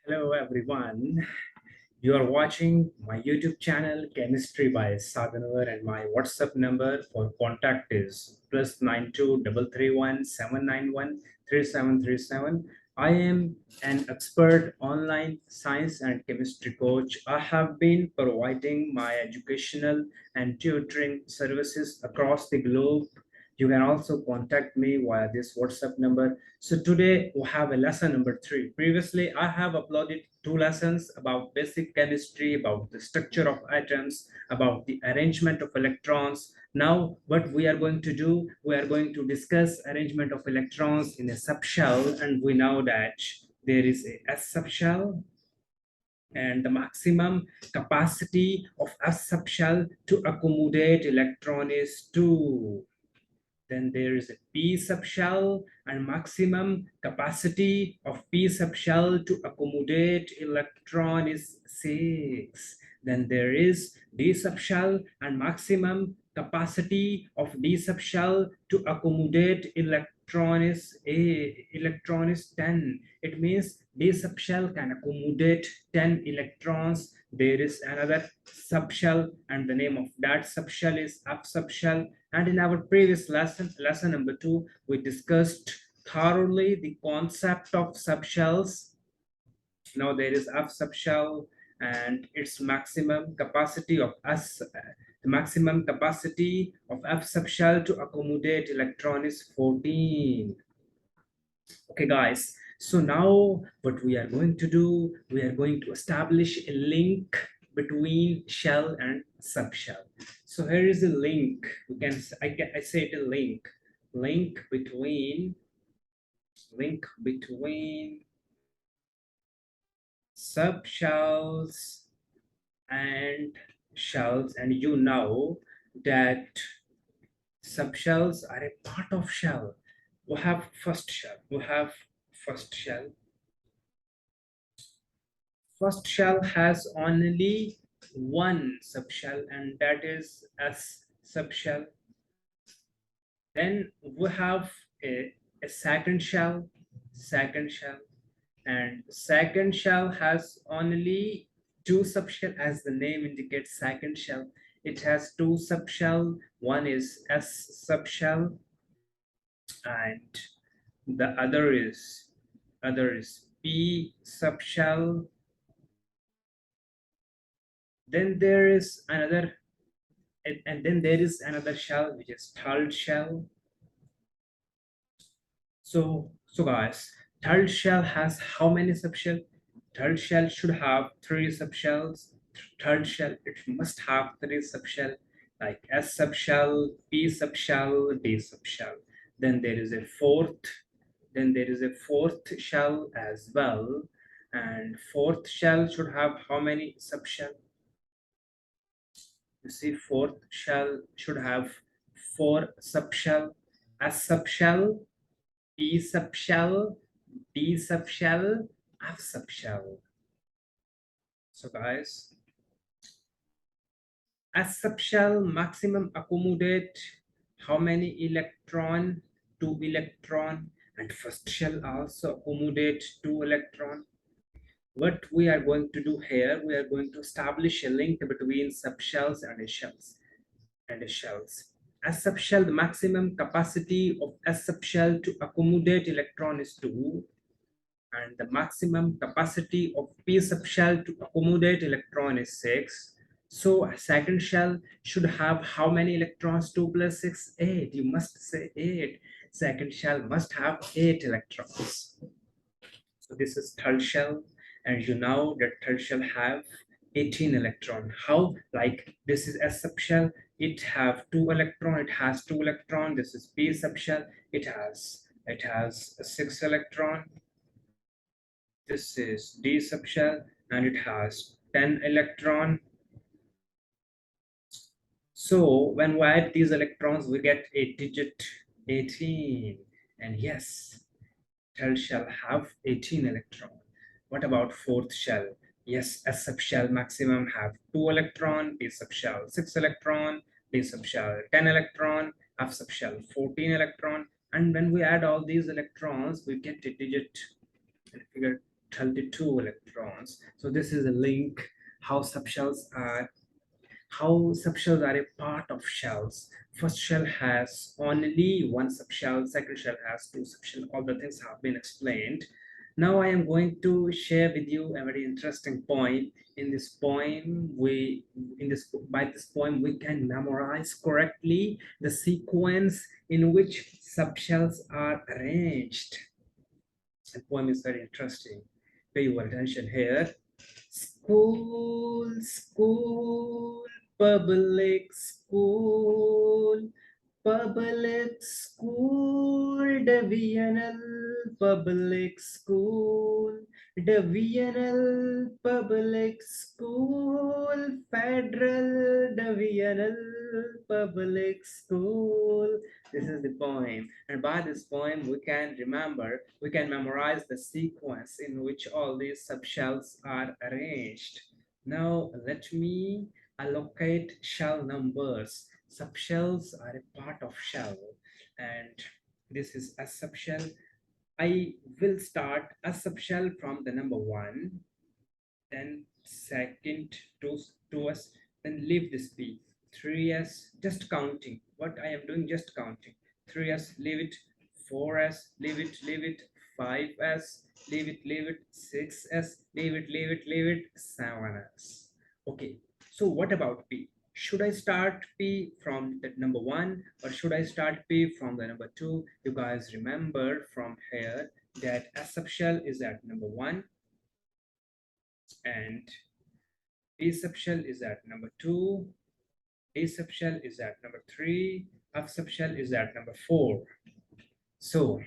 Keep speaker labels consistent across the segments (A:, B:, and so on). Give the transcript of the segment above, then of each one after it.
A: Hello everyone. You are watching my YouTube channel Chemistry by Saad Anwar, and my WhatsApp number for contact is +923317913737. I am an expert online science and chemistry coach. I have been providing my educational and tutoring services across the globe. You can also contact me via this WhatsApp number. So today we have a lesson number 3. Previously, I have uploaded 2 lessons about basic chemistry, about the structure of atoms, about the arrangement of electrons. Now, what we are going to do, we are going to discuss arrangement of electrons in a subshell, and we know that there is a S subshell, and the maximum capacity of S subshell to accommodate electron is 2. Then there is a P subshell, and maximum capacity of P subshell to accommodate electron is 6. Then there is D subshell, and maximum capacity of D subshell to accommodate electron is 10. It means D subshell can accommodate 10 electrons. There is another subshell, and the name of that subshell is F subshell. And in our previous lesson number 2, we discussed thoroughly the concept of subshells. Now there is F subshell, and its maximum capacity of the maximum capacity of F subshell to accommodate electron is 14. Okay, guys. So now what we are going to do, we are going to establish a link between shell and subshell. So here is a link. I say it a link between subshells and shells, and you know that subshells are a part of shell. We have first shell. First shell has only one subshell, and that is S subshell. Then we have a second shell, and second shell has only two subshell, as the name indicates. Second shell, it has two subshell. One is S subshell, and the other is P subshell. Then there is another, and then there is another shell, which is third shell. So guys, third shell has how many subshell? Third shell should have 3 subshells. Third shell, it must have 3 subshell, like S subshell, P subshell, D subshell. Then there is a fourth shell as well, and fourth shell should have how many subshell? You see, fourth shell should have 4 subshell: S subshell, P subshell, D subshell, F subshell. So guys, S subshell maximum accommodate how many electron? 2 electron, and first shell also accommodate 2 electron. What we are going to do here, we are going to establish a link between subshells and shells. S subshell, the maximum capacity of S subshell to accommodate electron is 2, and the maximum capacity of P subshell to accommodate electron is 6. So a second shell should have how many electrons? 2 plus 6, 8. You must say 8. Second shell must have 8 electrons. So this is third shell, and you know that third shell have 18 electron. How? Like this is S subshell, it have 2 electron, it has 2 electron. This is P subshell, it has 6 electron. This is D subshell, and it has 10 electron. So when we add these electrons, we get a digit 18. And yes, third shell have 18 electron. What about fourth shell? Yes, S subshell maximum have 2 electron, P subshell 6 electron, D subshell 10 electron, F subshell 14 electron. And when we add all these electrons, we get a digit in figure 32 electrons. So this is a link how subshells are a part of shells. First shell has only one subshell, second shell has two subshell. All the things have been explained. Now I am going to share with you a very interesting point. In this poem, by this poem we can memorize correctly the sequence in which subshells are arranged. The poem is very interesting. Pay your attention here. School, school, public school, public school, divisional public school, divisional public school, federal divisional public school. This is the poem, and by this poem we can memorize the sequence in which all these subshells are arranged. Now let me allocate shell numbers. Subshells are a part of shell, and this is a subshell. I will start a subshell from the number 1, then second to us, then leave this p. 3s, just counting. What I am doing, just counting. 3s, leave it. 4s, leave it. 5s, leave it. 6s, leave it. 7s. Okay, so what about p? Should I start p from the number 1 or should I start p from the number 2? You guys remember from here that a subshell is at number 1 and A subshell is at number 2, A subshell is at number 3, F subshell is at number 4. So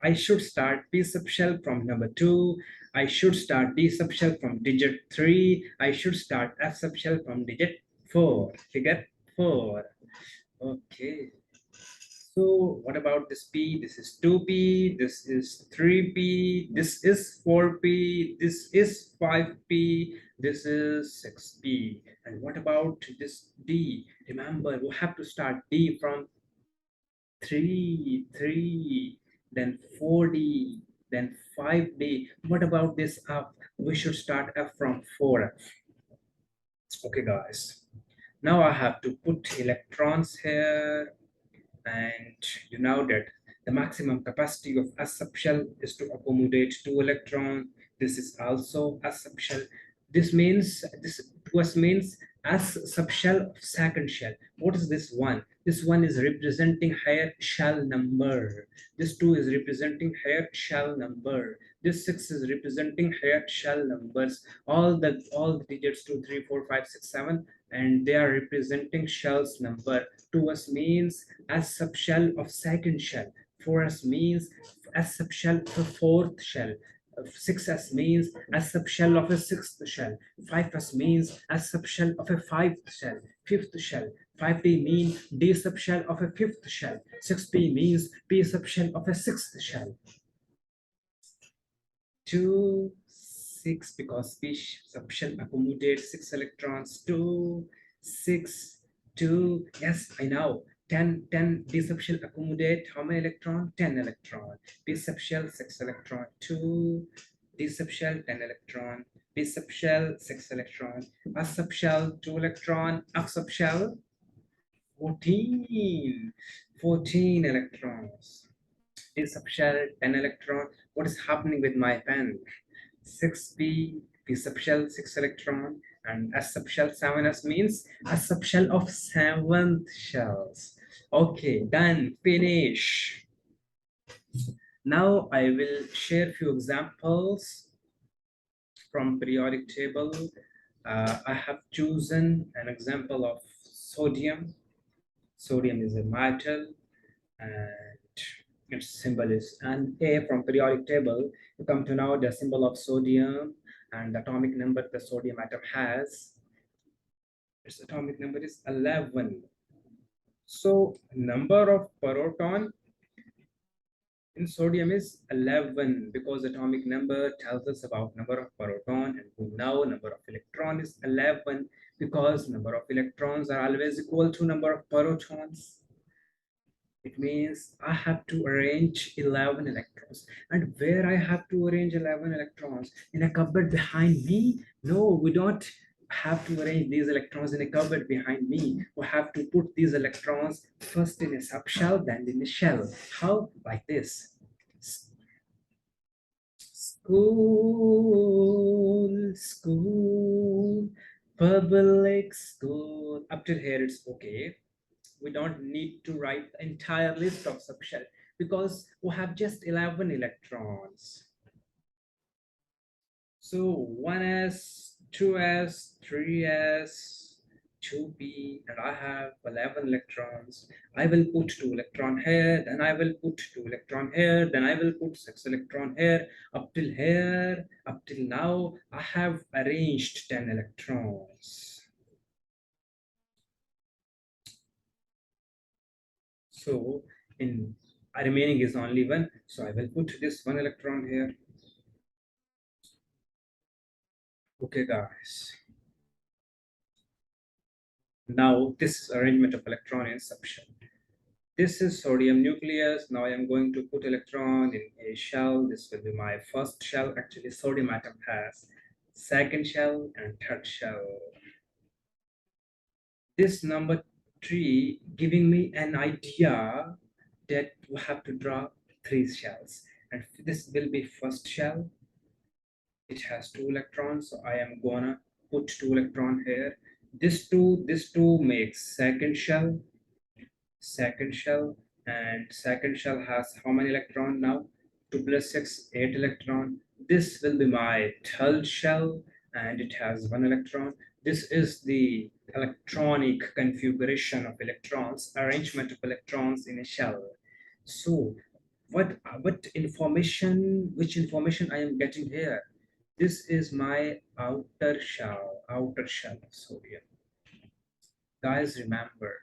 A: I should start P subshell from number 2, I should start D subshell from digit 3, I should start F subshell from digit 4, figure 4. Okay. So what about this P? This is 2P, this is 3P, this is 4P, this is 5P, this is 6P. And what about this D? Remember, we have to start D from 3, then 4D, then 5D. What about this F? We should start F from 4F. Okay, guys. Now I have to put electrons here, and you know that the maximum capacity of a subshell is to accommodate 2 electrons. This is also a subshell. This to us means as subshell of second shell. What is this one? This one is representing higher shell number. This 2 is representing higher shell number. This 6 is representing higher shell numbers. All the digits 2, 3, 4, 5, 6, 7, and they are representing shells number. To us means as subshell of second shell. For us means as subshell of a fourth shell. 6s means as subshell of a sixth shell. 5s means as subshell of a fifth shell. Fifth shell. 5p means D subshell of a fifth shell. 6p means P subshell of a sixth shell. 2, 6, because P subshell accommodates 6 electrons. 2, 6, 2. Yes, I know. 10, D subshell accommodate how many electron? 10 electron. P subshell 6 electron. 2, D subshell 10 electron. P subshell 6 electron. S subshell 2 electron. F subshell 14 electrons. D subshell 10 electron. What is happening with my pen? 6p, P subshell 6 electron, and S subshell 7s means a subshell of 7th shells. Okay, done, finish. Now I will share few examples from periodic table. I have chosen an example of sodium. Sodium is a metal, and its symbol is an A from periodic table. You come to know the symbol of sodium and the atomic number the sodium atom has. Its atomic number is 11. So number of proton in sodium is 11 because atomic number tells us about number of proton, and we know number of electron is 11 because number of electrons are always equal to number of protons. It means I have to arrange 11 electrons. And where I have to arrange 11 electrons? In a cupboard behind me? No, we don't have to arrange these electrons in a cupboard behind me. We have to put these electrons first in a subshell, then in a shell. How? Like this. School, school, public school. Up till here, it's okay. We don't need to write the entire list of subshell because we have just 11 electrons. So 1s, 2s, 3s, 2p, and I have 11 electrons. I will put 2 electron here, then I will put 2 electron here, then I will put 6 electron here. Up till here, up till now, I have arranged 10 electrons. So in remaining is only one. So I will put this one electron here. Okay, guys. Now this is arrangement of electron in subshell. This is sodium nucleus. Now I am going to put electron in a shell. This will be my first shell. Actually, sodium atom has second shell and third shell. This number 3 giving me an idea that we have to draw 3 shells. And this will be first shell. It has 2 electrons, so I am gonna put 2 electron here. This two makes second shell, and second shell has how many electron now? 2 plus 6, 8 electron. This will be my third shell, and it has 1 electron. This is the electronic configuration of electrons, arrangement of electrons in a shell. So what information, which information I am getting here? This is my outer shell of sodium. Guys, remember,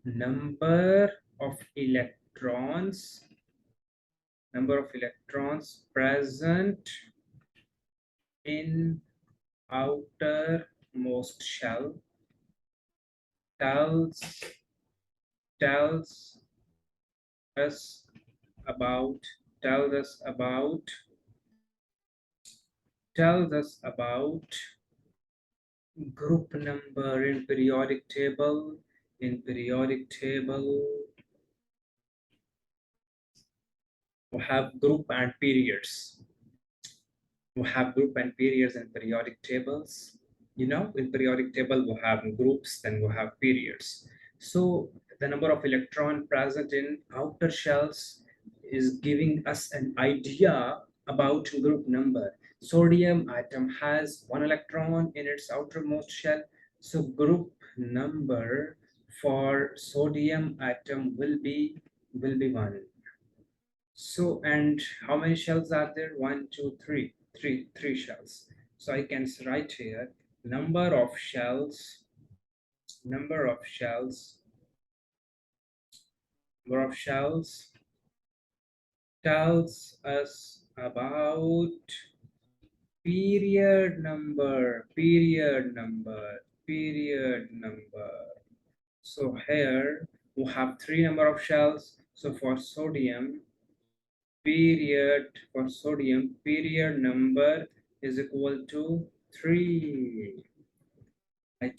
A: number of electrons, number of electrons present in outermost shell tells tells us about tells us about tells us about group number in periodic table. In periodic table, we have group and periods. We have group and periods in periodic tables. You know, in periodic table, we have groups, then we have periods. So the number of electron present in outer shells is giving us an idea about group number. Sodium atom has 1 electron in its outermost shell. So group number for sodium atom will be 1. So, and how many shells are there? One, two, three, three shells. So I can write here number of shells, number of shells, number of shells tells us about period number, period number, period number. So here we have 3 number of shells. So for sodium, period number is equal to 3. I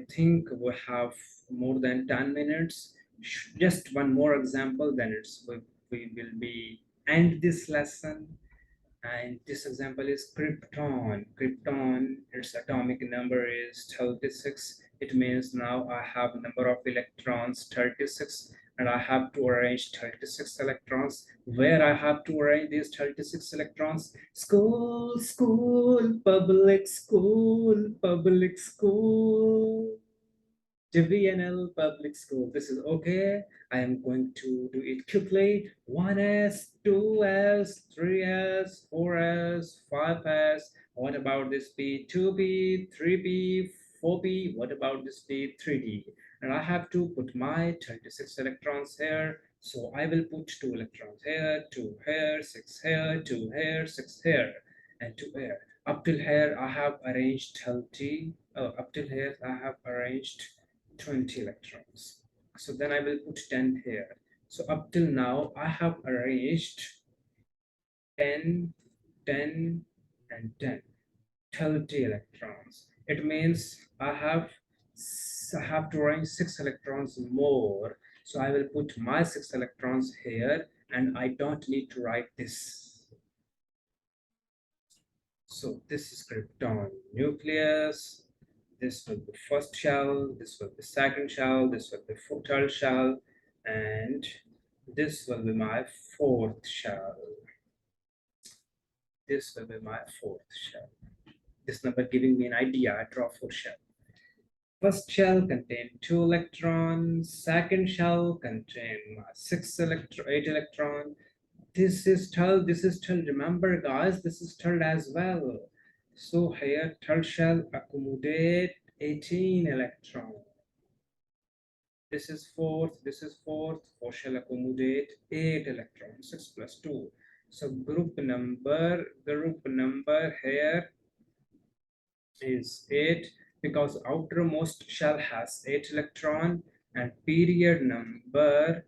A: think we have more than 10 minutes. Just one more example, then we will be end this lesson. And this example is krypton. Krypton, its atomic number is 36. It means now I have number of electrons 36, and I have to arrange 36 electrons. Where I have to arrange these 36 electrons? School, school, public school, public school. JVNL public school. This is okay. I am going to do it quickly. 1s, 2s, 3s, 4s, 5s. What about this P? 2p, 3p, 4p. What about this P? 3d. And I have to put my 36 electrons here. So I will put 2 electrons here, 2 here, 6 here, 2 here, 6 here, and 2 here. Up till here, I have arranged 30. Oh, up till here, I have arranged 20 electrons. So then I will put 10 here. So up till now, I have arranged 10, 10, and 10, 30 electrons. It means I have to arrange 6 electrons more. So I will put my 6 electrons here, and I don't need to write this. So this is krypton nucleus. This will be first shell, this will be second shell, this will be third shell, and this will be my fourth shell. This will be my fourth shell. This number giving me an idea. I draw 4 shell. First shell contain 2 electrons. Second shell contain 8 electron. This is third. This is third. Remember, guys, this is third as well. So here, third shell accommodate 18 electron. This is fourth. This is fourth. Fourth shall accommodate 8 electrons. 6 plus 2. So group number here is 8, because outermost shell has 8 electron, and period number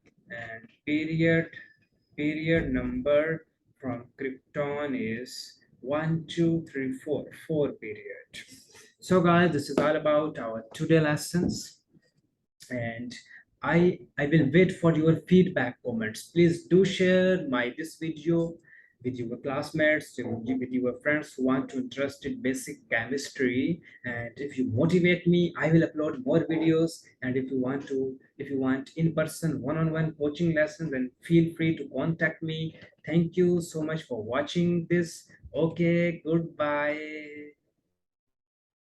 A: from krypton is 1 2 3 4, 4 period. So guys, this is all about our today lessons, and I will wait for your feedback comments. Please do share my this video with your classmates, with your friends who want to interest in basic chemistry. And if you motivate me, I will upload more videos. And if you want in-person one-on-one coaching lessons, then feel free to contact me. Thank you so much for watching this. Okay, goodbye.